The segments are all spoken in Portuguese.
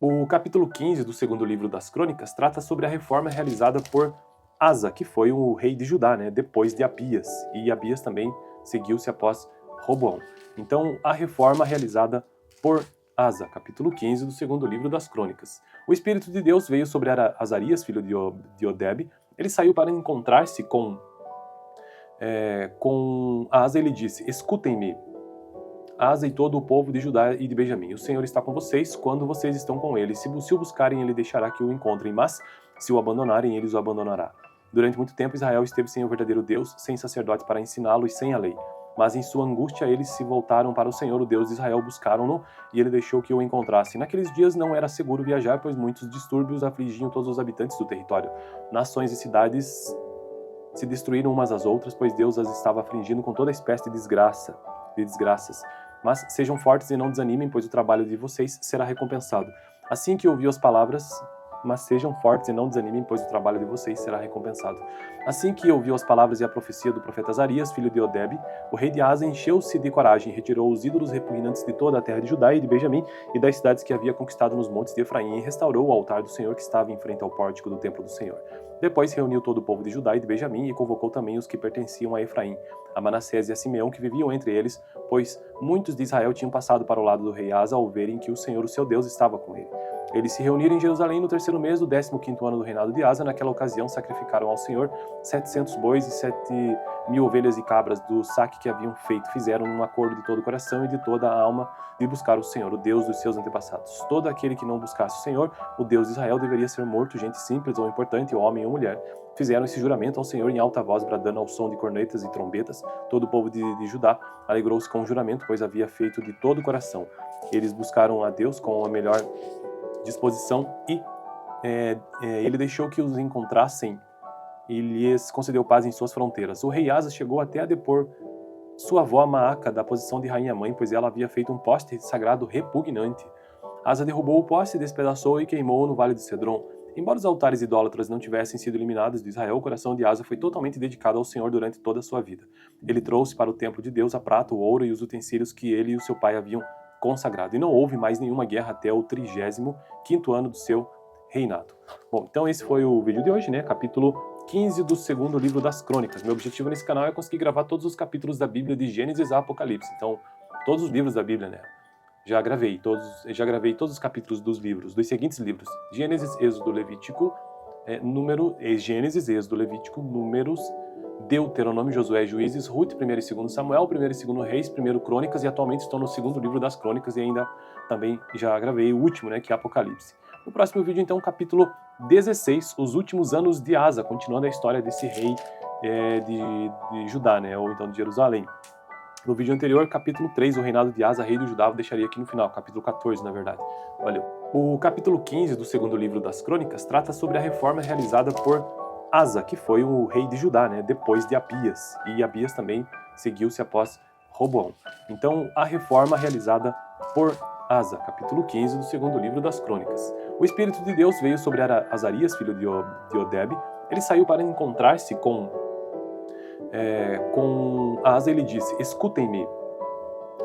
O capítulo 15 do segundo livro das Crônicas trata sobre a reforma realizada por Asa, que foi o rei de Judá, depois de Abias. E Abias também seguiu-se após Roboão. Então, a reforma realizada por Asa, capítulo 15 do segundo livro das Crônicas. O Espírito de Deus veio sobre Azarias, filho de Odebe. Ele saiu para encontrar-se com Asa e lhe disse: Escutem-me, Asa e todo o povo de Judá e de Benjamim. O Senhor está com vocês quando vocês estão com ele. Se o buscarem, ele deixará que o encontrem, mas se o abandonarem, ele os abandonará. Durante muito tempo, Israel esteve sem o verdadeiro Deus, sem sacerdotes para ensiná-lo e sem a lei. Mas em sua angústia, eles se voltaram para o Senhor, o Deus de Israel, buscaram-no, e ele deixou que o encontrassem. Naqueles dias não era seguro viajar, pois muitos distúrbios afligiam todos os habitantes do território. Nações e cidades se destruíram umas às outras, pois Deus as estava afligindo com toda espécie de desgraças. Mas sejam fortes e não desanimem, pois o trabalho de vocês será recompensado. Assim que ouviu as palavras, mas sejam fortes e não desanimem, pois o trabalho de vocês será recompensado. Assim que ouviu as palavras e a profecia do profeta Azarias, filho de Odebe, o rei de Asa encheu-se de coragem, retirou os ídolos repugnantes de toda a terra de Judá e de Benjamim e das cidades que havia conquistado nos montes de Efraim e restaurou o altar do Senhor que estava em frente ao pórtico do templo do Senhor. Depois reuniu todo o povo de Judá e de Benjamim e convocou também os que pertenciam a Efraim, a Manassés e a Simeão, que viviam entre eles, pois muitos de Israel tinham passado para o lado do rei Asa ao verem que o Senhor, o seu Deus, estava com ele. Eles se reuniram em Jerusalém no terceiro mês do 15º ano do reinado de Asa. Naquela ocasião sacrificaram ao Senhor 700 bois e 7.000 ovelhas e cabras do saque que haviam feito. Fizeram um acordo de todo o coração e de toda a alma de buscar o Senhor, o Deus dos seus antepassados. Todo aquele que não buscasse o Senhor, o Deus de Israel, deveria ser morto, gente simples ou importante, homem ou mulher. Fizeram esse juramento ao Senhor em alta voz, bradando ao som de cornetas e trombetas. Todo o povo de Judá alegrou-se com o juramento, pois havia feito de todo o coração. Eles buscaram a Deus com a melhor disposição e ele deixou que os encontrassem e lhes concedeu paz em suas fronteiras. O rei Asa chegou até a depor sua avó Maaca da posição de rainha-mãe, pois ela havia feito um poste sagrado repugnante. Asa derrubou o poste, despedaçou e queimou no vale de Cedron. Embora os altares idólatras não tivessem sido eliminados de Israel, o coração de Asa foi totalmente dedicado ao Senhor durante toda a sua vida. Ele trouxe para o templo de Deus a prata, o ouro e os utensílios que ele e o seu pai haviam consagrado. E não houve mais nenhuma guerra até o 35º ano do seu reinado. Bom, então esse foi o vídeo de hoje, Capítulo 15 do segundo livro das Crônicas. Meu objetivo nesse canal é conseguir gravar todos os capítulos da Bíblia de Gênesis a Apocalipse. Então, todos os livros da Bíblia, Já gravei todos os capítulos dos seguintes livros: Gênesis, Êxodo, Levítico, Gênesis, Êxodo, Levítico, Números, Deuteronômio, Josué, Juízes, Ruth, 1º e 2º Samuel, 1º e 2º Reis, 1º Crônicas, e atualmente estou no segundo livro das Crônicas e ainda também já gravei o último, que é Apocalipse. No próximo vídeo, então, capítulo 16, os últimos anos de Asa, continuando a história desse rei de Judá, ou então de Jerusalém. No vídeo anterior, capítulo 3, o reinado de Asa, rei de Judá, eu deixaria aqui no final, capítulo 14, na verdade. Valeu. O capítulo 15 do segundo livro das Crônicas trata sobre a reforma realizada por Asa, que foi o rei de Judá, depois de Abias. E Abias também seguiu-se após Roboão. Então, a reforma realizada por Asa, capítulo 15 do segundo livro das Crônicas. O Espírito de Deus veio sobre Azarias, filho de Odebe. Ele saiu para encontrar-se com Asa e lhe disse: Escutem-me,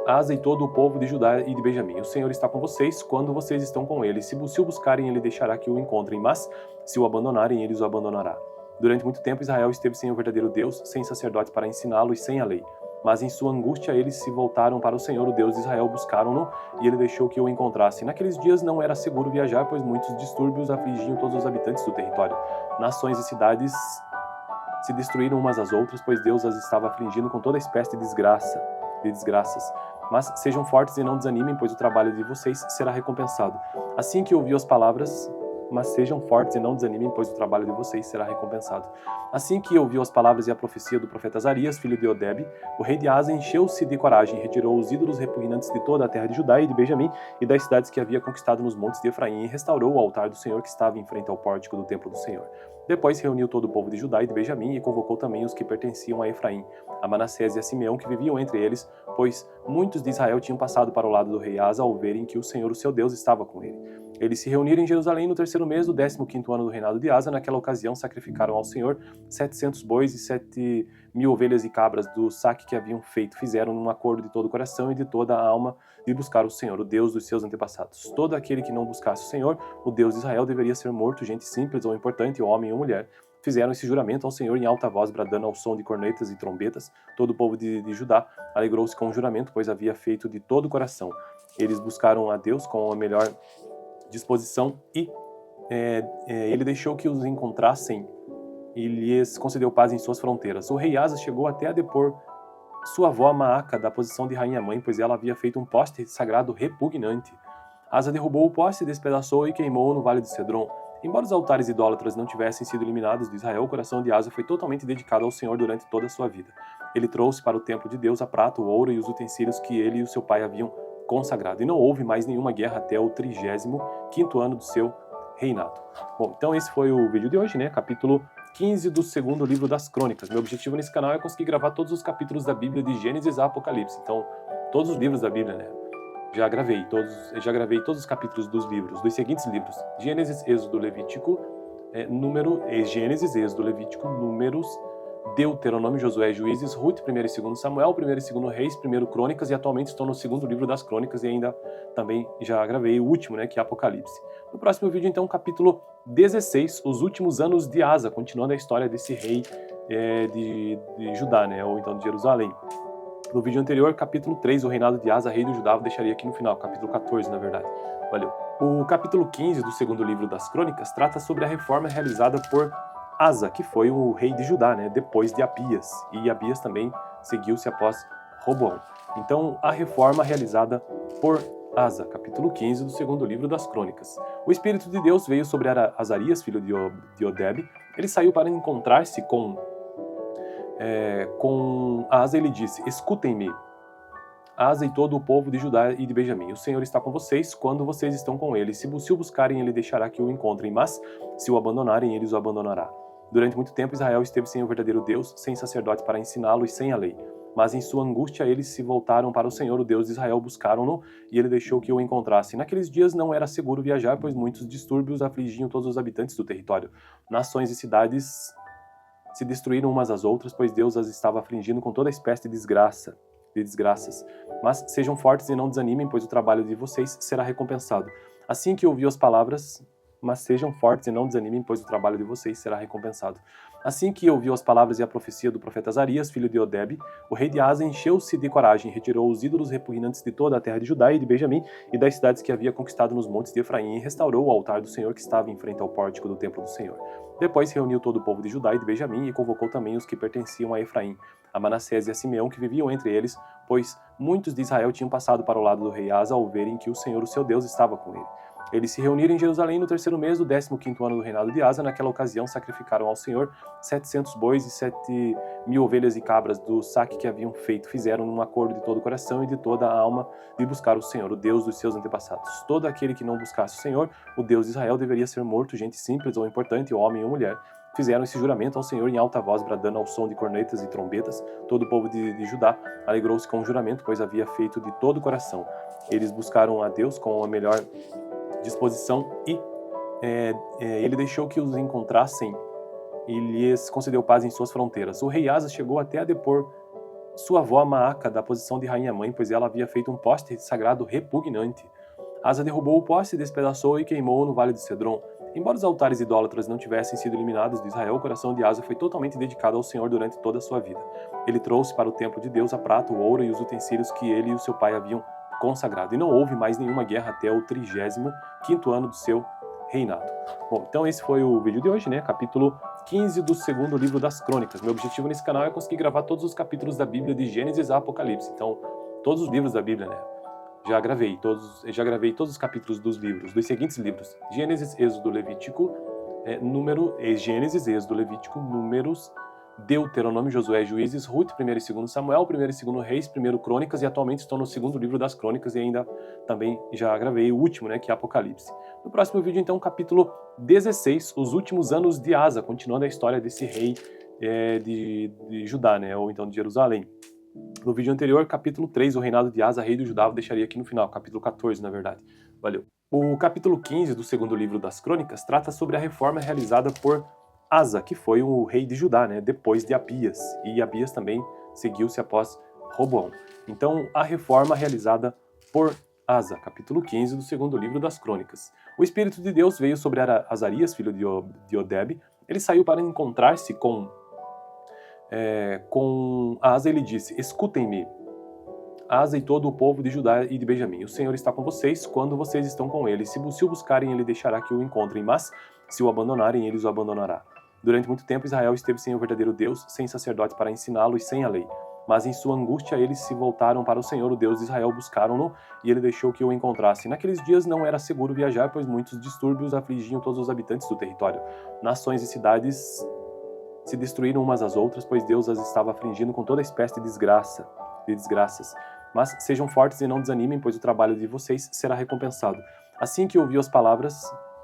Asa e todo o povo de Judá e de Benjamim. O Senhor está com vocês quando vocês estão com ele. Se o buscarem, ele deixará que o encontrem, mas se o abandonarem, ele os abandonará. Durante muito tempo, Israel esteve sem o verdadeiro Deus, sem sacerdotes para ensiná-lo e sem a lei. Mas em sua angústia, eles se voltaram para o Senhor, o Deus de Israel, buscaram-no, e ele deixou que o encontrassem. Naqueles dias não era seguro viajar, pois muitos distúrbios afligiam todos os habitantes do território. Nações e cidades se destruíram umas às outras, pois Deus as estava afligindo com toda espécie de desgraças. Mas sejam fortes e não desanimem, pois o trabalho de vocês será recompensado. Assim que ouviu as palavras, mas sejam fortes e não desanimem, pois o trabalho de vocês será recompensado. Assim que ouviu as palavras e a profecia do profeta Azarias, filho de Odebe, o rei de Asa encheu-se de coragem, retirou os ídolos repugnantes de toda a terra de Judá e de Benjamim e das cidades que havia conquistado nos montes de Efraim e restaurou o altar do Senhor que estava em frente ao pórtico do templo do Senhor. Depois reuniu todo o povo de Judá e de Benjamim e convocou também os que pertenciam a Efraim, a Manassés e a Simeão, que viviam entre eles, pois muitos de Israel tinham passado para o lado do rei Asa ao verem que o Senhor, o seu Deus, estava com ele. Eles se reuniram em Jerusalém no terceiro mês do 15º ano do reinado de Asa. Naquela ocasião sacrificaram ao Senhor 700 bois e 7.000 ovelhas e cabras do saque que haviam feito. Fizeram um acordo de todo o coração e de toda a alma de buscar o Senhor, o Deus dos seus antepassados. Todo aquele que não buscasse o Senhor, o Deus de Israel, deveria ser morto, gente simples ou importante, homem ou mulher. Fizeram esse juramento ao Senhor em alta voz, bradando ao som de cornetas e trombetas. Todo o povo de Judá alegrou-se com o juramento, pois havia feito de todo o coração. Eles buscaram a Deus com a melhor disposição e ele deixou que os encontrassem e lhes concedeu paz em suas fronteiras. O rei Asa chegou até a depor sua avó Maaca da posição de rainha-mãe, pois ela havia feito um poste sagrado repugnante. Asa derrubou o poste, despedaçou e queimou no vale de Cedron. Embora os altares idólatras não tivessem sido eliminados de Israel, o coração de Asa foi totalmente dedicado ao Senhor durante toda a sua vida. Ele trouxe para o templo de Deus a prata, o ouro e os utensílios que ele e o seu pai haviam consagrado. E não houve mais nenhuma guerra até o 35º ano do seu reinado. Bom, então esse foi o vídeo de hoje, né? Capítulo 15 do segundo livro das Crônicas. Meu objetivo nesse canal é conseguir gravar todos os capítulos da Bíblia de Gênesis a Apocalipse. Então, todos os livros da Bíblia, né? Já gravei todos os capítulos dos livros, dos seguintes livros: Gênesis, Êxodo, Levítico, Gênesis, Êxodo, Levítico, Números, Deuteronômio, Josué, Juízes, Ruth, 1º e 2º Samuel, 1º e 2º Reis, 1º Crônicas, e atualmente estou no segundo livro das Crônicas e ainda também já gravei o último, né, que é Apocalipse. No próximo vídeo, então, capítulo 16, os últimos anos de Asa, continuando a história desse rei de Judá, né, ou então de Jerusalém. No vídeo anterior, capítulo 3, o reinado de Asa, rei do Judá, eu deixaria aqui no final, capítulo 14, na verdade. Valeu. O capítulo 15 do segundo livro das Crônicas trata sobre a reforma realizada por Asa, que foi o rei de Judá, né, depois de Abias, e Abias também seguiu-se após Roboão. Então, a reforma realizada por Asa, capítulo 15 do segundo livro das Crônicas. O Espírito de Deus veio sobre Azarias, filho de Oded. Ele saiu para encontrar-se com Asa. Ele disse: escutem-me, Asa e todo o povo de Judá e de Benjamim. O Senhor está com vocês quando vocês estão com ele. Se o buscarem, ele deixará que o encontrem, mas se o abandonarem, ele os abandonará. Durante muito tempo, Israel esteve sem o verdadeiro Deus, sem sacerdote para ensiná-lo e sem a lei. Mas em sua angústia, eles se voltaram para o Senhor, o Deus de Israel, buscaram-no, e ele deixou que o encontrassem. Naqueles dias não era seguro viajar, pois muitos distúrbios afligiam todos os habitantes do território. Nações e cidades se destruíram umas às outras, pois Deus as estava afligindo com toda espécie de desgraças. Mas sejam fortes e não desanimem, pois o trabalho de vocês será recompensado. Assim que ouviu as palavras, mas sejam fortes e não desanimem, pois o trabalho de vocês será recompensado. Assim que ouviu as palavras e a profecia do profeta Azarias, filho de Oded, o rei de Asa encheu-se de coragem, retirou os ídolos repugnantes de toda a terra de Judá e de Benjamim e das cidades que havia conquistado nos montes de Efraim, e restaurou o altar do Senhor que estava em frente ao pórtico do templo do Senhor. Depois reuniu todo o povo de Judá e de Benjamim e convocou também os que pertenciam a Efraim, a Manassés e a Simeão, que viviam entre eles, pois muitos de Israel tinham passado para o lado do rei Asa ao verem que o Senhor, o seu Deus, estava com ele. Eles se reuniram em Jerusalém no terceiro mês do 15º ano do reinado de Asa. Naquela ocasião sacrificaram ao Senhor 700 bois e 7.000 ovelhas e cabras do saque que haviam feito. Fizeram um acordo de todo o coração e de toda a alma de buscar o Senhor, o Deus dos seus antepassados. Todo aquele que não buscasse o Senhor, o Deus de Israel, deveria ser morto, gente simples ou importante, homem ou mulher. Fizeram esse juramento ao Senhor em alta voz, bradando ao som de cornetas e trombetas. Todo o povo de Judá alegrou-se com o juramento, pois havia feito de todo o coração. Eles buscaram a Deus com a melhor disposição e ele deixou que os encontrassem e lhes concedeu paz em suas fronteiras. O rei Asa chegou até a depor sua avó Maaca da posição de rainha-mãe, pois ela havia feito um poste sagrado repugnante. Asa derrubou o poste, despedaçou e queimou no vale de Cedron. Embora os altares idólatras não tivessem sido eliminados de Israel, o coração de Asa foi totalmente dedicado ao Senhor durante toda a sua vida. Ele trouxe para o templo de Deus a prata, o ouro e os utensílios que ele e o seu pai haviam consagrado. E não houve mais nenhuma guerra até o 35º ano do seu reinado. Bom, então esse foi o vídeo de hoje, né? Capítulo 15 do segundo livro das Crônicas. Meu objetivo nesse canal é conseguir gravar todos os capítulos da Bíblia de Gênesis a Apocalipse. Então, todos os livros da Bíblia, né? Já gravei todos os capítulos dos livros, dos seguintes livros: Gênesis, Êxodo, Levítico, Gênesis, Êxodo, Levítico, Números, Deuteronômio, Josué, Juízes, Ruth, 1º e 2º Samuel, 1º e 2º Reis, 1º Crônicas, e atualmente estou no segundo livro das Crônicas e ainda também já gravei o último, né, que é Apocalipse. No próximo vídeo, então, capítulo 16, os últimos anos de Asa, continuando a história desse rei de Judá, né, ou então de Jerusalém. No vídeo anterior, capítulo 3, o reinado de Asa, rei do Judá, eu deixaria aqui no final, capítulo 14, na verdade. Valeu! O capítulo 15 do segundo livro das Crônicas trata sobre a reforma realizada por Asa, que foi o rei de Judá, né, depois de Abias, e Abias também seguiu-se após Roboão. Então, a reforma realizada por Asa, capítulo 15 do segundo livro das Crônicas. O Espírito de Deus veio sobre Azarias, filho de Odebe. Ele saiu para encontrar-se com Asa. Ele disse: escutem-me, Asa e todo o povo de Judá e de Benjamim. O Senhor está com vocês quando vocês estão com ele. Se o buscarem, ele deixará que o encontrem, mas se o abandonarem, ele os abandonará. Durante muito tempo, Israel esteve sem o verdadeiro Deus, sem sacerdote para ensiná-lo e sem a lei. Mas em sua angústia, eles se voltaram para o Senhor, o Deus de Israel, buscaram-no, e ele deixou que o encontrassem. Naqueles dias não era seguro viajar, pois muitos distúrbios afligiam todos os habitantes do território. Nações e cidades se destruíram umas às outras, pois Deus as estava afligindo com toda espécie de desgraças. Mas sejam fortes e não desanimem, pois o trabalho de vocês será recompensado. Assim que ouviu as palavras,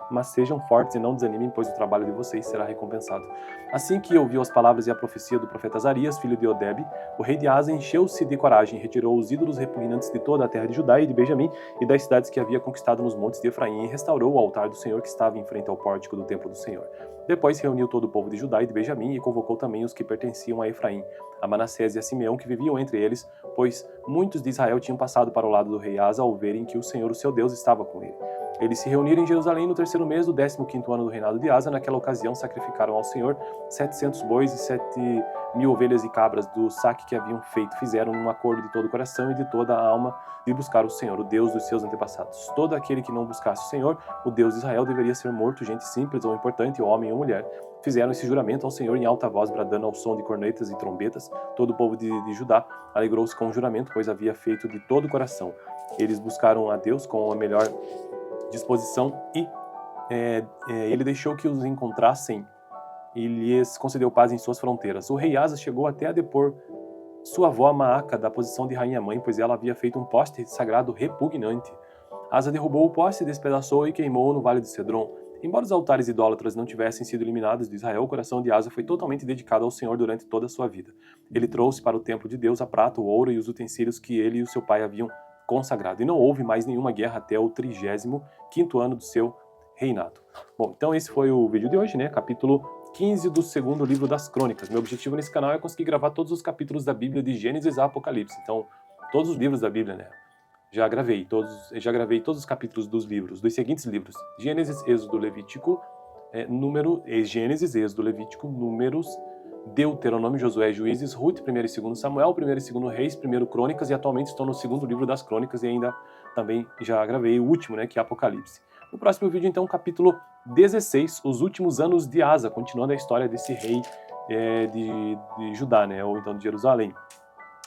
mas sejam fortes e não desanimem, pois o trabalho de vocês será recompensado. Assim que ouviu as palavras e a profecia do profeta Azarias, filho de Odebe, o rei de Asa encheu-se de coragem, retirou os ídolos repugnantes de toda a terra de Judá e de Benjamim e das cidades que havia conquistado nos montes de Efraim, e restaurou o altar do Senhor que estava em frente ao pórtico do templo do Senhor. Depois reuniu todo o povo de Judá e de Benjamim e convocou também os que pertenciam a Efraim, a Manassés e a Simeão, que viviam entre eles, pois muitos de Israel tinham passado para o lado do rei Asa ao verem que o Senhor, o seu Deus, estava com ele. Eles se reuniram em Jerusalém no terceiro mês do 15º ano do reinado de Asa. Naquela ocasião sacrificaram ao Senhor 700 bois e 7.000 ovelhas e cabras do saque que haviam feito. Fizeram um acordo de todo o coração e de toda a alma de buscar o Senhor, o Deus dos seus antepassados. Todo aquele que não buscasse o Senhor, o Deus de Israel, deveria ser morto, gente simples ou importante, homem ou mulher. Fizeram esse juramento ao Senhor em alta voz, bradando ao som de cornetas e trombetas. Todo o povo de Judá alegrou-se com o juramento, pois havia feito de todo o coração. Eles buscaram a Deus com a melhor disposição e ele deixou que os encontrassem e lhes concedeu paz em suas fronteiras. O rei Asa chegou até a depor sua avó Maaca da posição de rainha-mãe, pois ela havia feito um poste sagrado repugnante. Asa derrubou o poste, despedaçou e queimou no vale de Cedron. Embora os altares idólatras não tivessem sido eliminados de Israel, o coração de Asa foi totalmente dedicado ao Senhor durante toda a sua vida. Ele trouxe para o templo de Deus a prata, o ouro e os utensílios que ele e o seu pai haviam consagrado. E não houve mais nenhuma guerra até o 35º ano do seu reinado. Bom, então esse foi o vídeo de hoje, né? Capítulo 15 do segundo livro das Crônicas. Meu objetivo nesse canal é conseguir gravar todos os capítulos da Bíblia de Gênesis a Apocalipse. Então, todos os livros da Bíblia, né? Já gravei todos os capítulos dos livros, dos seguintes livros: Gênesis, Êxodo, Levítico, Gênesis, Êxodo, Levítico, Números, Deuteronômio, Josué, Juízes, Ruth, 1º e 2º Samuel, 1º e 2º Reis, 1º Crônicas, e atualmente estou no segundo livro das Crônicas e ainda também já gravei o último, né, que é Apocalipse. No próximo vídeo, então, capítulo 16, os últimos anos de Asa, continuando a história desse rei de Judá, né, ou então de Jerusalém.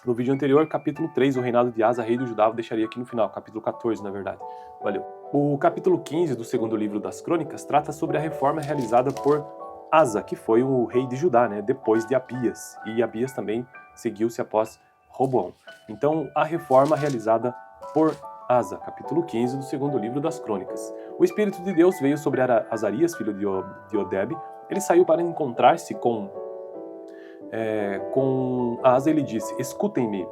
No vídeo anterior, capítulo 3, o reinado de Asa, rei do Judá, eu deixaria aqui no final, capítulo 14, na verdade. Valeu. O capítulo 15 do segundo livro das Crônicas trata sobre a reforma realizada por Asa, que foi o rei de Judá, né, depois de Abias, e Abias também seguiu-se após Roboão. Então, a reforma realizada por Asa, capítulo 15 do segundo livro das Crônicas. O Espírito de Deus veio sobre Azarias, filho de Odebe. Ele saiu para encontrar-se com Asa. Ele disse: escutem-me,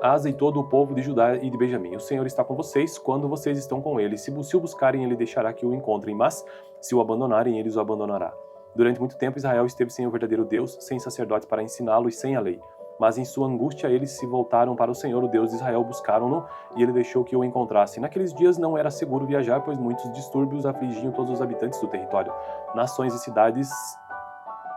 Asa e todo o povo de Judá e de Benjamim. O Senhor está com vocês quando vocês estão com ele. Se o buscarem, ele deixará que o encontrem, mas se o abandonarem, ele os abandonará. Durante muito tempo, Israel esteve sem o verdadeiro Deus, sem sacerdote para ensiná-lo e sem a lei. Mas em sua angústia, eles se voltaram para o Senhor, o Deus de Israel, buscaram-no, e ele deixou que o encontrassem. Naqueles dias não era seguro viajar, pois muitos distúrbios afligiam todos os habitantes do território. Nações e cidades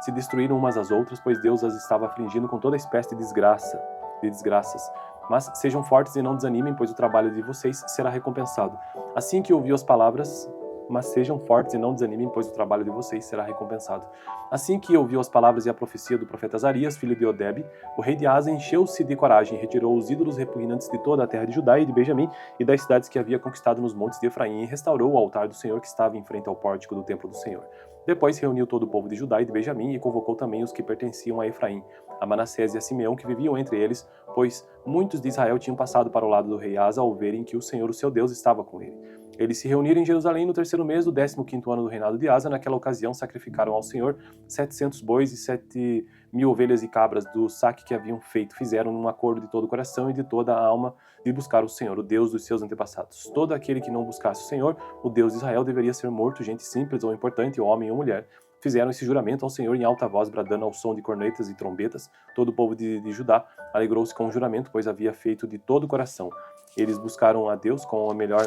se destruíram umas às outras, pois Deus as estava afligindo com toda espécie de desgraças. Mas sejam fortes e não desanimem, pois o trabalho de vocês será recompensado. Assim que ouviu as palavras, mas sejam fortes e não desanimem, pois o trabalho de vocês será recompensado. Assim que ouviu as palavras e a profecia do profeta Azarias, filho de Odebe, o rei de Asa encheu-se de coragem, retirou os ídolos repugnantes de toda a terra de Judá e de Benjamim e das cidades que havia conquistado nos montes de Efraim, e restaurou o altar do Senhor que estava em frente ao pórtico do templo do Senhor. Depois reuniu todo o povo de Judá e de Benjamim e convocou também os que pertenciam a Efraim, a Manassés e a Simeão, que viviam entre eles, pois muitos de Israel tinham passado para o lado do rei Asa ao verem que o Senhor, o seu Deus, estava com ele. Eles se reuniram em Jerusalém no terceiro mês do 15º ano do reinado de Asa. Naquela ocasião sacrificaram ao Senhor 700 bois e 7.000 ovelhas e cabras do saque que haviam feito. Fizeram um acordo de todo o coração e de toda a alma de buscar o Senhor, o Deus dos seus antepassados. Todo aquele que não buscasse o Senhor, o Deus de Israel, deveria ser morto, gente simples ou importante, homem ou mulher. Fizeram esse juramento ao Senhor em alta voz, bradando ao som de cornetas e trombetas. Todo o povo de Judá alegrou-se com o juramento, pois havia feito de todo o coração. Eles buscaram a Deus com a melhor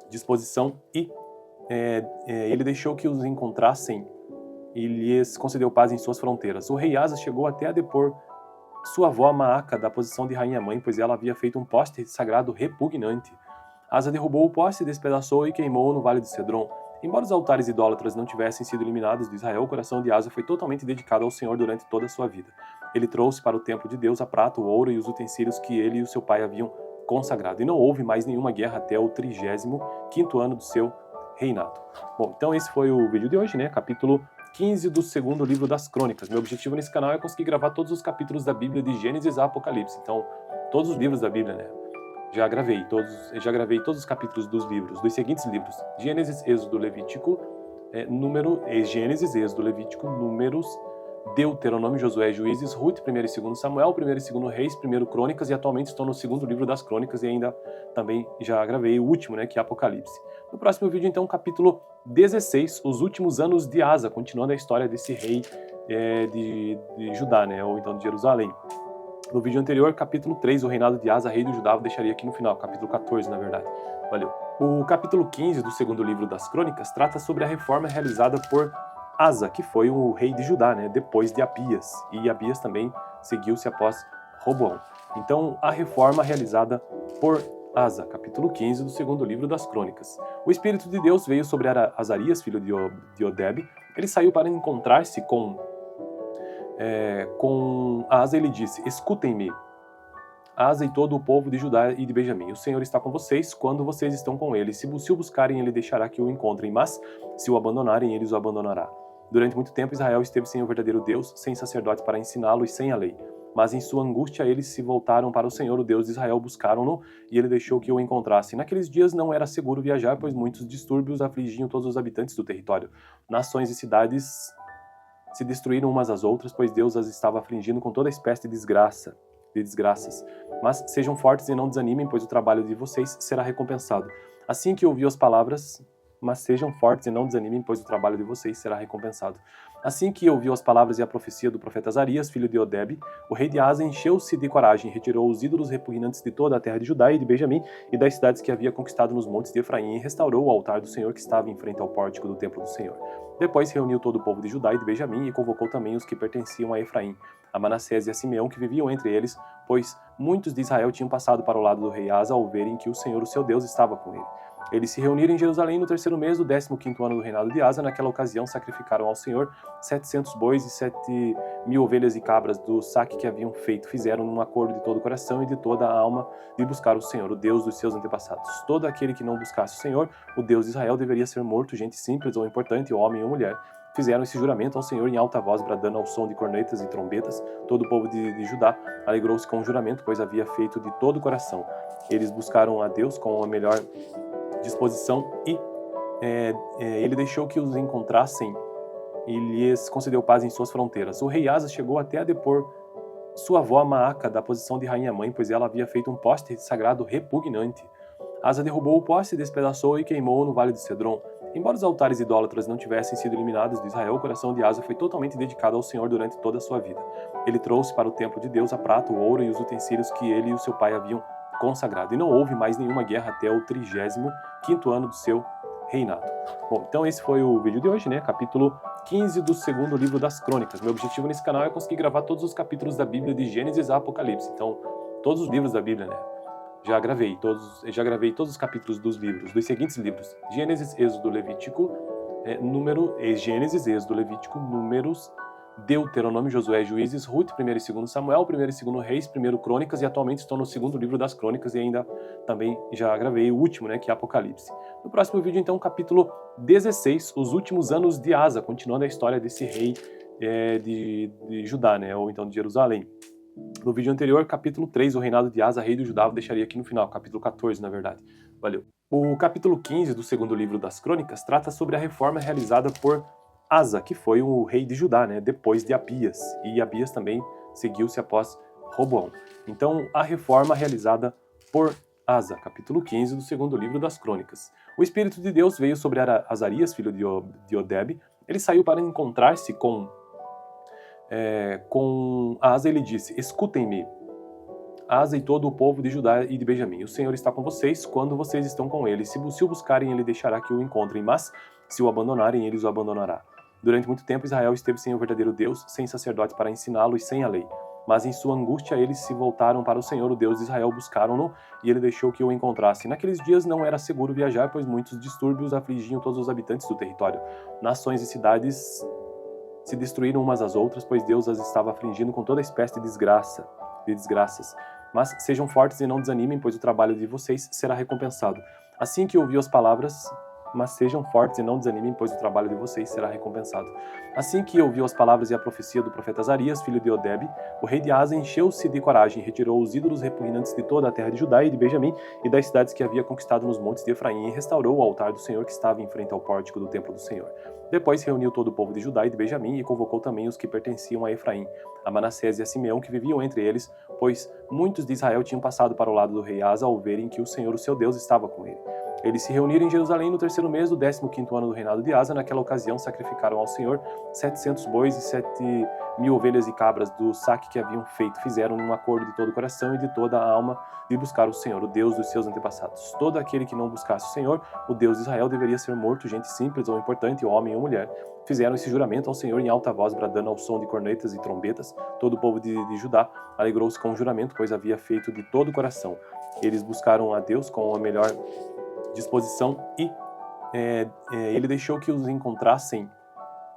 disposição e ele deixou que os encontrassem e lhes concedeu paz em suas fronteiras. O rei Asa chegou até a depor sua avó Maaca da posição de rainha-mãe, pois ela havia feito um poste sagrado repugnante. Asa derrubou o poste, despedaçou e queimou no vale de Cedron. Embora os altares idólatras não tivessem sido eliminados de Israel, o coração de Asa foi totalmente dedicado ao Senhor durante toda a sua vida. Ele trouxe para o templo de Deus a prata, o ouro e os utensílios que ele e o seu pai haviam consagrado. E não houve mais nenhuma guerra até o 35º ano do seu reinado. Bom, então esse foi o vídeo de hoje, né? Capítulo 15 do segundo livro das Crônicas. Meu objetivo nesse canal é conseguir gravar todos os capítulos da Bíblia de Gênesis a Apocalipse. Então, todos os livros da Bíblia, né? Já gravei todos os capítulos dos livros, dos seguintes livros: Gênesis, Êxodo, Levítico, Gênesis, Êxodo, Levítico, Números, Deuteronômio, Josué, Juízes, Ruth, 1º e 2º Samuel, 1º e 2º Reis, 1º Crônicas, e atualmente estou no segundo livro das Crônicas e ainda também já gravei o último, né, que é Apocalipse. No próximo vídeo, então, capítulo 16, os últimos anos de Asa, continuando a história desse rei de Judá, né, ou então de Jerusalém. No vídeo anterior, capítulo 3, o reinado de Asa, rei do Judá, eu deixaria aqui no final, capítulo 14, na verdade. Valeu. O capítulo 15 do segundo livro das Crônicas trata sobre a reforma realizada por Asa, que foi o rei de Judá, né, depois de Abias, e Abias também seguiu-se após Roboão. Então, a reforma realizada por Asa, capítulo 15 do segundo livro das Crônicas. O Espírito de Deus veio sobre Azarias, filho de Oded. Ele saiu para encontrar-se com Asa. Ele disse: escutem-me, Asa e todo o povo de Judá e de Benjamim. O Senhor está com vocês quando vocês estão com ele. Se o buscarem, ele deixará que o encontrem, mas se o abandonarem, ele os abandonará. Durante muito tempo, Israel esteve sem o verdadeiro Deus, sem sacerdotes para ensiná-lo e sem a lei. Mas em sua angústia, eles se voltaram para o Senhor, o Deus de Israel, buscaram-no, e ele deixou que o encontrassem. Naqueles dias não era seguro viajar, pois muitos distúrbios afligiam todos os habitantes do território. Nações e cidades se destruíram umas às outras, pois Deus as estava afligindo com toda espécie de desgraças. Mas sejam fortes e não desanimem, pois o trabalho de vocês será recompensado. Assim que ouviu as palavras... Mas sejam fortes e não desanimem, pois o trabalho de vocês será recompensado. Assim que ouviu as palavras e a profecia do profeta Azarias, filho de Oded, o rei de Asa encheu-se de coragem, retirou os ídolos repugnantes de toda a terra de Judá e de Benjamim e das cidades que havia conquistado nos montes de Efraim, e restaurou o altar do Senhor que estava em frente ao pórtico do templo do Senhor. Depois reuniu todo o povo de Judá e de Benjamim e convocou também os que pertenciam a Efraim, a Manassés e a Simeão, que viviam entre eles, pois muitos de Israel tinham passado para o lado do rei Asa ao verem que o Senhor, o seu Deus, estava com ele. Eles se reuniram em Jerusalém no terceiro mês do 15º ano do reinado de Asa. Naquela ocasião sacrificaram ao Senhor 700 bois e 7.000 ovelhas e cabras do saque que haviam feito. Fizeram um acordo de todo o coração e de toda a alma de buscar o Senhor, o Deus dos seus antepassados. Todo aquele que não buscasse o Senhor, o Deus de Israel, deveria ser morto, gente simples ou importante, homem ou mulher. Fizeram esse juramento ao Senhor em alta voz, bradando ao som de cornetas e trombetas. Todo o povo de Judá alegrou-se com o juramento, pois havia feito de todo o coração. Eles buscaram a Deus com a melhor disposição e ele deixou que os encontrassem e lhes concedeu paz em suas fronteiras. O rei Asa chegou até a depor sua avó Maaca da posição de rainha-mãe, pois ela havia feito um poste sagrado repugnante. Asa derrubou o poste, despedaçou e queimou no vale de Cedron. Embora os altares idólatras não tivessem sido eliminados de Israel, o coração de Asa foi totalmente dedicado ao Senhor durante toda a sua vida. Ele trouxe para o templo de Deus a prata, o ouro e os utensílios que ele e o seu pai haviam consagrado. E não houve mais nenhuma guerra até o 35º ano do seu reinado. Bom, então esse foi o vídeo de hoje, né? Capítulo 15 do segundo livro das Crônicas. Meu objetivo nesse canal é conseguir gravar todos os capítulos da Bíblia de Gênesis a Apocalipse. Então, todos os livros da Bíblia, né? Já gravei todos os capítulos dos livros, dos seguintes livros: Gênesis, Êxodo, Levítico, Gênesis, Êxodo, Levítico, Números, Deuteronômio, Josué, Juízes, Ruth, 1º e 2º Samuel, 1º e 2º Reis, 1º Crônicas, e atualmente estou no segundo livro das Crônicas e ainda também já gravei o último, né, que é Apocalipse. No próximo vídeo, então, capítulo 16, os últimos anos de Asa, continuando a história desse rei de Judá, né, ou então de Jerusalém. No vídeo anterior, capítulo 3, o reinado de Asa, rei do Judá, eu deixaria aqui no final, capítulo 14, na verdade. Valeu. O capítulo 15 do segundo livro das Crônicas trata sobre a reforma realizada por Asa, que foi o rei de Judá, né, depois de Abias. E Abias também seguiu-se após Roboão. Então, a reforma realizada por Asa, capítulo 15 do segundo livro das Crônicas. O Espírito de Deus veio sobre Azarias, filho de Odebe. Ele saiu para encontrar-se com Asa. Ele disse: escutem-me, Asa e todo o povo de Judá e de Benjamim. O Senhor está com vocês quando vocês estão com ele. Se o buscarem, ele deixará que o encontrem, mas se o abandonarem, ele os abandonará. Durante muito tempo, Israel esteve sem o verdadeiro Deus, sem sacerdote para ensiná-lo e sem a lei. Mas em sua angústia, eles se voltaram para o Senhor, o Deus de Israel, buscaram-no, e ele deixou que o encontrassem. Naqueles dias não era seguro viajar, pois muitos distúrbios afligiam todos os habitantes do território. Nações e cidades se destruíram umas às outras, pois Deus as estava afligindo com toda espécie de desgraças. Mas sejam fortes e não desanimem, pois o trabalho de vocês será recompensado. Assim que ouviu as palavras, mas sejam fortes e não desanimem, pois o trabalho de vocês será recompensado. Assim que ouviu as palavras e a profecia do profeta Azarias, filho de Odebe, o rei de Asa encheu-se de coragem, retirou os ídolos repugnantes de toda a terra de Judá e de Benjamim e das cidades que havia conquistado nos montes de Efraim e restaurou o altar do Senhor que estava em frente ao pórtico do templo do Senhor. Depois reuniu todo o povo de Judá e de Benjamim e convocou também os que pertenciam a Efraim, a Manassés e a Simeão, que viviam entre eles, pois muitos de Israel tinham passado para o lado do rei Asa ao verem que o Senhor, o seu Deus, estava com ele. Eles se reuniram em Jerusalém no terceiro mês do 15º ano do reinado de Asa. Naquela ocasião sacrificaram ao Senhor 700 bois e 7.000 ovelhas e cabras do saque que haviam feito. Fizeram um acordo de todo o coração e de toda a alma de buscar o Senhor, o Deus dos seus antepassados. Todo aquele que não buscasse o Senhor, o Deus de Israel, deveria ser morto, gente simples ou importante, homem ou mulher. Fizeram esse juramento ao Senhor em alta voz, bradando ao som de cornetas e trombetas. Todo o povo de Judá alegrou-se com o juramento, pois havia feito de todo o coração. Eles buscaram a Deus com a melhor disposição e ele deixou que os encontrassem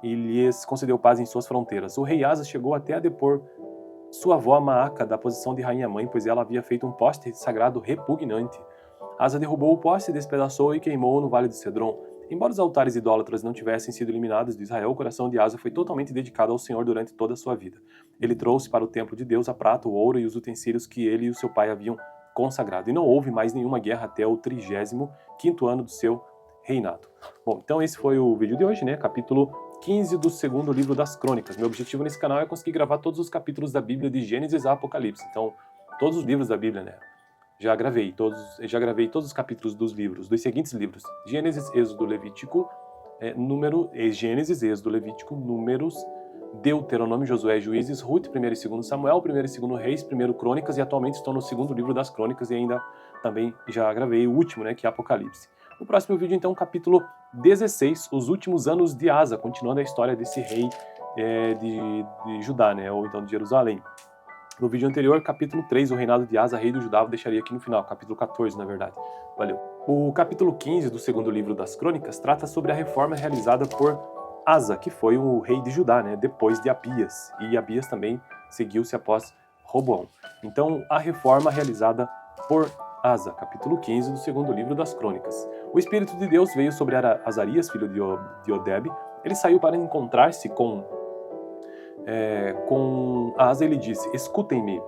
e lhes concedeu paz em suas fronteiras. O rei Asa chegou até a depor sua avó Maaca da posição de rainha-mãe, pois ela havia feito um poste sagrado repugnante. Asa derrubou o poste, despedaçou e queimou no vale de Cedron. Embora os altares idólatras não tivessem sido eliminados de Israel, o coração de Asa foi totalmente dedicado ao Senhor durante toda a sua vida. Ele trouxe para o templo de Deus a prata, o ouro e os utensílios que ele e o seu pai haviam consagrado. E não houve mais nenhuma guerra até o 35º ano do seu reinado. Bom, então esse foi o vídeo de hoje, né? Capítulo 15 do segundo livro das Crônicas. Meu objetivo nesse canal é conseguir gravar todos os capítulos da Bíblia de Gênesis a Apocalipse. Então, todos os livros da Bíblia, né? Já gravei todos os capítulos dos livros, dos seguintes livros: Gênesis, Êxodo, Levítico, Gênesis, Êxodo, Levítico, Números, Deuteronômio, Josué, Juízes, Ruth, 1º e 2º Samuel, 1º e 2º Reis, 1º Crônicas, e atualmente estou no segundo livro das Crônicas e ainda também já gravei o último, né, que é Apocalipse. No próximo vídeo, então, capítulo 16, os últimos anos de Asa, continuando a história desse rei de Judá, né, ou então de Jerusalém. No vídeo anterior, capítulo 3, o reinado de Asa, rei do Judá, eu deixaria aqui no final, capítulo 14, na verdade. Valeu. O capítulo 15 do segundo livro das Crônicas trata sobre a reforma realizada por Asa, que foi o rei de Judá, né, depois de Abias. E Abias também seguiu-se após Roboão. Então, a reforma realizada por Asa, capítulo 15 do segundo livro das Crônicas. O Espírito de Deus veio sobre Azarias, filho de Odebe. Ele saiu para encontrar-se com Asa. Ele disse: escutem-me,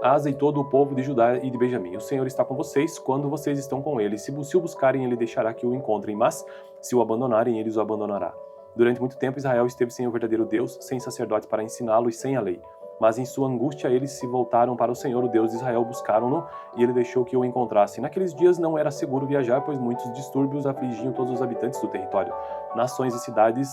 Asa e todo o povo de Judá e de Benjamim. O Senhor está com vocês quando vocês estão com ele. Se o buscarem, ele deixará que o encontrem, mas se o abandonarem, ele os abandonará. Durante muito tempo, Israel esteve sem o verdadeiro Deus, sem sacerdote para ensiná-lo e sem a lei. Mas em sua angústia, eles se voltaram para o Senhor, o Deus de Israel, buscaram-no, e ele deixou que o encontrassem. Naqueles dias não era seguro viajar, pois muitos distúrbios afligiam todos os habitantes do território. Nações e cidades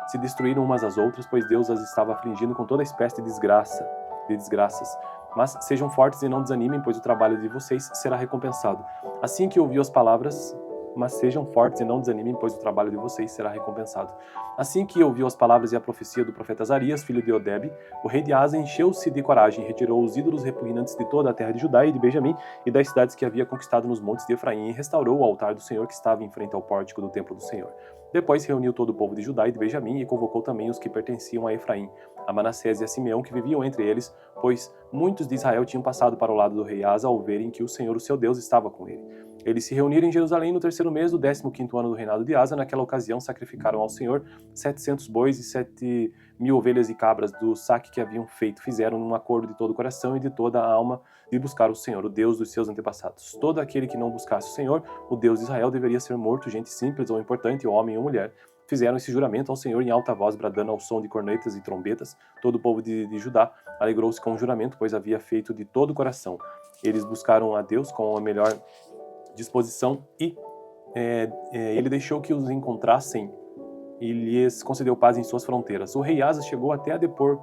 se destruíram umas às outras, pois Deus as estava afligindo com toda espécie de desgraças. Mas sejam fortes e não desanimem, pois o trabalho de vocês será recompensado. Assim que ouviu as palavras, mas sejam fortes e não desanimem, pois o trabalho de vocês será recompensado. Assim que ouviu as palavras e a profecia do profeta Azarias, filho de Odebe, o rei de Asa encheu-se de coragem, retirou os ídolos repugnantes de toda a terra de Judá e de Benjamim e das cidades que havia conquistado nos montes de Efraim e restaurou o altar do Senhor que estava em frente ao pórtico do templo do Senhor. Depois reuniu todo o povo de Judá e de Benjamim e convocou também os que pertenciam a Efraim, a Manassés e a Simeão, que viviam entre eles, pois muitos de Israel tinham passado para o lado do rei Asa ao verem que o Senhor, o seu Deus, estava com ele. Eles se reuniram em Jerusalém no terceiro mês do 15º ano do reinado de Asa. Naquela ocasião sacrificaram ao Senhor 700 bois e 7.000 ovelhas e cabras do saque que haviam feito. Fizeram um acordo de todo o coração e de toda a alma de buscar o Senhor, o Deus dos seus antepassados. Todo aquele que não buscasse o Senhor, o Deus de Israel, deveria ser morto, gente simples ou importante, homem ou mulher. Fizeram esse juramento ao Senhor em alta voz, bradando ao som de cornetas e trombetas. Todo o povo de Judá alegrou-se com o juramento, pois havia feito de todo o coração. Eles buscaram a Deus com a melhor disposição e ele deixou que os encontrassem e lhes concedeu paz em suas fronteiras. O rei Asa chegou até a depor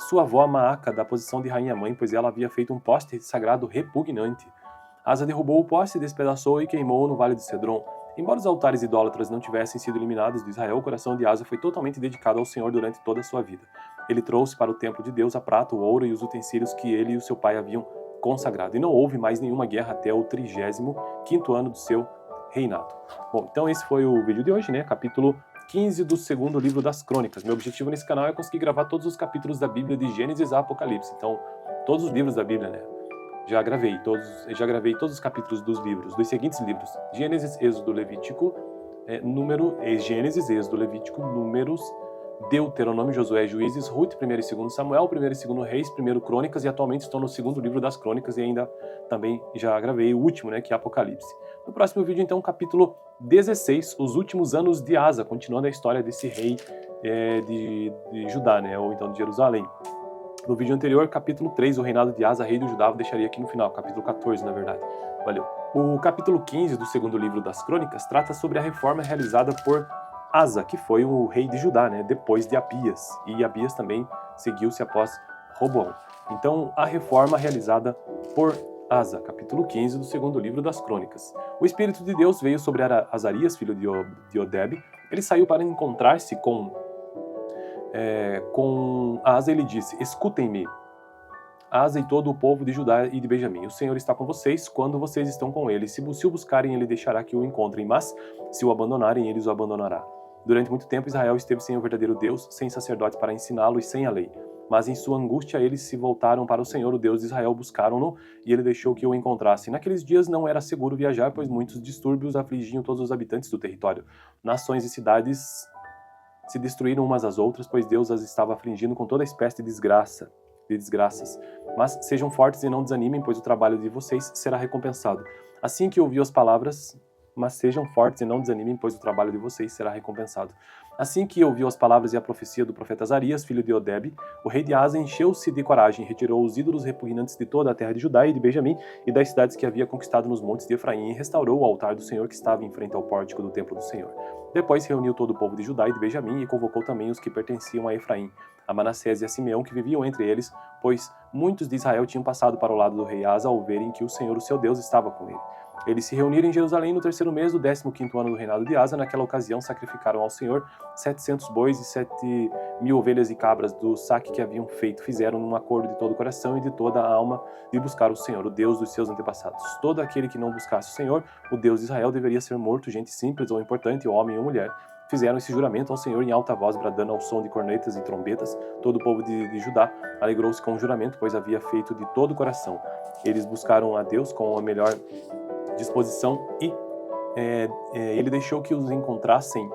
sua avó Maaca da posição de rainha-mãe, pois ela havia feito um poste sagrado repugnante. Asa derrubou o poste, despedaçou e queimou no vale de Cedron. Embora os altares idólatras não tivessem sido eliminados de Israel, o coração de Asa foi totalmente dedicado ao Senhor durante toda a sua vida. Ele trouxe para o templo de Deus a prata, o ouro e os utensílios que ele e o seu pai haviam consagrado. E não houve mais nenhuma guerra até o 35º ano do seu reinado. Bom, então esse foi o vídeo de hoje, né? Capítulo 15 do segundo livro das Crônicas. Meu objetivo nesse canal é conseguir gravar todos os capítulos da Bíblia de Gênesis a Apocalipse. Então, todos os livros da Bíblia, né? Já gravei todos os capítulos dos livros, dos seguintes livros: Gênesis, Êxodo, Levítico, Gênesis, Êxodo, Levítico, Números, Deuteronômio, Josué, Juízes, Ruth, 1º e 2º Samuel, 1º e 2º Reis, 1º Crônicas, e atualmente estou no segundo livro das Crônicas e ainda também já gravei o último, né, que é Apocalipse. No próximo vídeo, então, capítulo 16, os últimos anos de Asa, continuando a história desse rei de Judá, né, ou então de Jerusalém. No vídeo anterior, capítulo 3, o reinado de Asa, rei do Judá, eu deixaria aqui no final, capítulo 14, na verdade. Valeu. O capítulo 15 do segundo livro das Crônicas trata sobre a reforma realizada por Asa, que foi o rei de Judá, né, depois de Abias, e Abias também seguiu-se após Roboão. Então, a reforma realizada por Asa, capítulo 15 do segundo livro das Crônicas. O Espírito de Deus veio sobre Azarias, filho de Oded. Ele saiu para encontrar-se com Asa. Ele disse: escutem-me, Asa e todo o povo de Judá e de Benjamim. O Senhor está com vocês quando vocês estão com ele. Se o buscarem, ele deixará que o encontrem, mas se o abandonarem, ele os abandonará. Durante muito tempo, Israel esteve sem o verdadeiro Deus, sem sacerdotes para ensiná-lo e sem a lei. Mas em sua angústia, eles se voltaram para o Senhor, o Deus de Israel, buscaram-no, e ele deixou que o encontrassem. Naqueles dias não era seguro viajar, pois muitos distúrbios afligiam todos os habitantes do território. Nações e cidades se destruíram umas às outras, pois Deus as estava afligindo com toda espécie de desgraças. Mas sejam fortes e não desanimem, pois o trabalho de vocês será recompensado. Assim que ouviu as palavras... Mas sejam fortes e não desanimem, pois o trabalho de vocês será recompensado. Assim que ouviu as palavras e a profecia do profeta Azarias, filho de Oded, o rei de Asa encheu-se de coragem, retirou os ídolos repugnantes de toda a terra de Judá e de Benjamim e das cidades que havia conquistado nos montes de Efraim, e restaurou o altar do Senhor que estava em frente ao pórtico do templo do Senhor. Depois reuniu todo o povo de Judá e de Benjamim e convocou também os que pertenciam a Efraim, a Manassés e a Simeão, que viviam entre eles, pois muitos de Israel tinham passado para o lado do rei Asa ao verem que o Senhor, o seu Deus, estava com ele. Eles se reuniram em Jerusalém no terceiro mês do 15º ano do reinado de Asa. Naquela ocasião sacrificaram ao Senhor 700 bois e 7.000 ovelhas e cabras do saque que haviam feito. Fizeram um acordo de todo o coração e de toda a alma de buscar o Senhor, o Deus dos seus antepassados. Todo aquele que não buscasse o Senhor, o Deus de Israel, deveria ser morto, gente simples ou importante, homem ou mulher. Fizeram esse juramento ao Senhor em alta voz, bradando ao som de cornetas e trombetas. Todo o povo de Judá alegrou-se com o juramento, pois havia feito de todo o coração. Eles buscaram a Deus com a melhor disposição e ele deixou que os encontrassem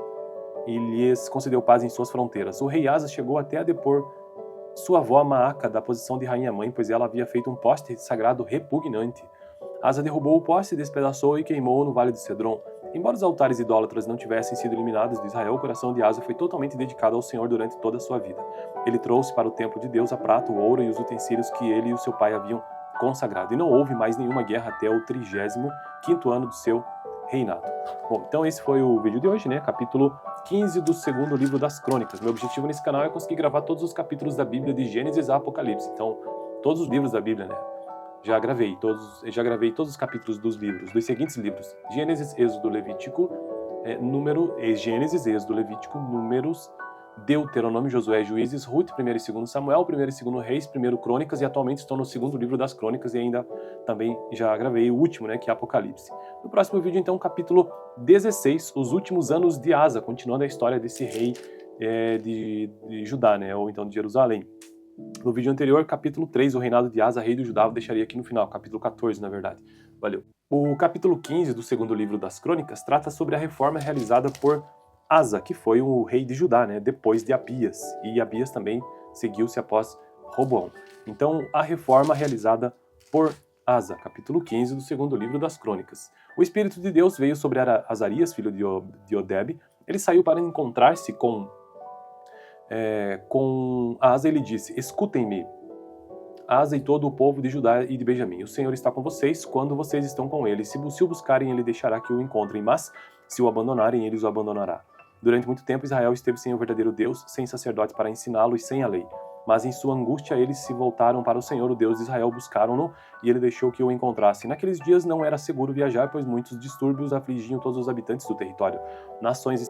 e lhes concedeu paz em suas fronteiras. O rei Asa chegou até a depor sua avó Maaca da posição de rainha-mãe, pois ela havia feito um poste sagrado repugnante. Asa derrubou o poste, despedaçou e queimou no vale de Cedron. Embora os altares idólatras não tivessem sido eliminados de Israel, o coração de Asa foi totalmente dedicado ao Senhor durante toda a sua vida. Ele trouxe para o templo de Deus a prata, o ouro e os utensílios que ele e o seu pai haviam consagrado. E não houve mais nenhuma guerra até o 35º ano do seu reinado. Bom, então esse foi o vídeo de hoje, né? Capítulo 15 do segundo livro das Crônicas. Meu objetivo nesse canal é conseguir gravar todos os capítulos da Bíblia de Gênesis a Apocalipse. Então, todos os livros da Bíblia, né? Já gravei todos os capítulos dos livros, dos seguintes livros: Gênesis, Êxodo, Levítico, Gênesis, Êxodo, Levítico, Números, Deuteronômio, Josué, Juízes, Ruth, 1º e 2º Samuel, 1º e 2º Reis, 1º Crônicas, e atualmente estou no segundo livro das Crônicas e ainda também já gravei o último, né, que é Apocalipse. No próximo vídeo, então, capítulo 16, os últimos anos de Asa, continuando a história desse rei de Judá, né, ou então de Jerusalém. No vídeo anterior, capítulo 3, o reinado de Asa, rei do Judá, eu deixaria aqui no final, capítulo 14, na verdade. Valeu! O capítulo 15 do segundo livro das Crônicas trata sobre a reforma realizada por Asa, que foi o rei de Judá, né, depois de Abias, e Abias também seguiu-se após Roboão. Então, a reforma realizada por Asa, capítulo 15 do segundo livro das Crônicas. O Espírito de Deus veio sobre Azarias, filho de Odebe. Ele saiu para encontrar-se com Asa e lhe disse: escutem-me, Asa e todo o povo de Judá e de Benjamim. O Senhor está com vocês quando vocês estão com ele. Se o buscarem, ele deixará que o encontrem, mas se o abandonarem, ele os abandonará. Durante muito tempo, Israel esteve sem o verdadeiro Deus, sem sacerdotes para ensiná-lo e sem a lei. Mas em sua angústia, eles se voltaram para o Senhor, o Deus de Israel, buscaram-no, e ele deixou que o encontrassem. Naqueles dias não era seguro viajar, pois muitos distúrbios afligiam todos os habitantes do território. Nações